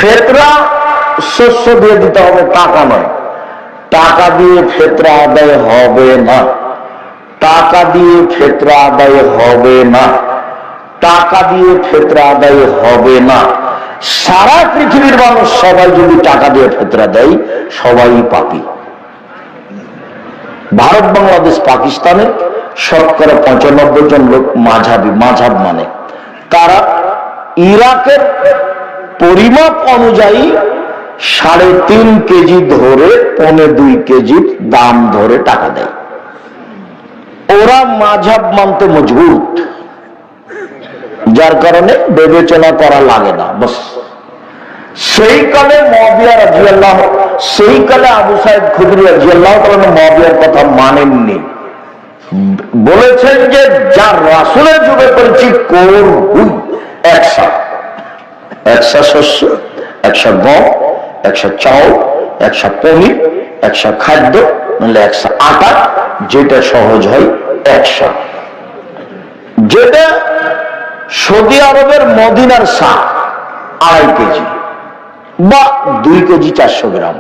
ফেতরা শস্য দিয়ে দিতে হবে, টাকা নয়। টাকা দিয়ে ফেতরা আদায় হবে না, টাকা দিয়ে ফেতরা আদায় হবে না, টাকা দিয়ে ফেতরা আদায় হবে না। সারা পৃথিবীর মানুষ সবাই যদি টাকা দিয়ে ফেতরা দেয়, সবাই পাপী। ভারত, বাংলাদেশ, পাকিস্তানে শতকরা 95 জন লোক মাঝাবি, মাঝাব মানে তারা ইরাকের পরিমাপ অনুযায়ী 3.5 কেজি ধরে 1.25 কেজির দাম ধরে টাকা দেয়। ওরা মাঝাব মানতে মজবুত, যার কারণে বিবেচনা করা লাগে না। বস সেই কালে মুআবিয়া রাদিয়াল্লাহু, সেই কালে আবু সাঈদ খুদরি রাদিয়াল্লাহু তাআলা মুআবিয়ার কথা মানেননি, বলেছেন যে যার রাসূলের যুগে করেছি করবই। 100 শস্য, 100 গম, 100 চাউল, 100 পনির, 100 খাদ্য, মানে 100 আটা, যেটা সহজ হয় 100। যেটা সৌদি আরবের মদিনার 2.5 কেজি বা 2 কেজি 400 গ্রাম।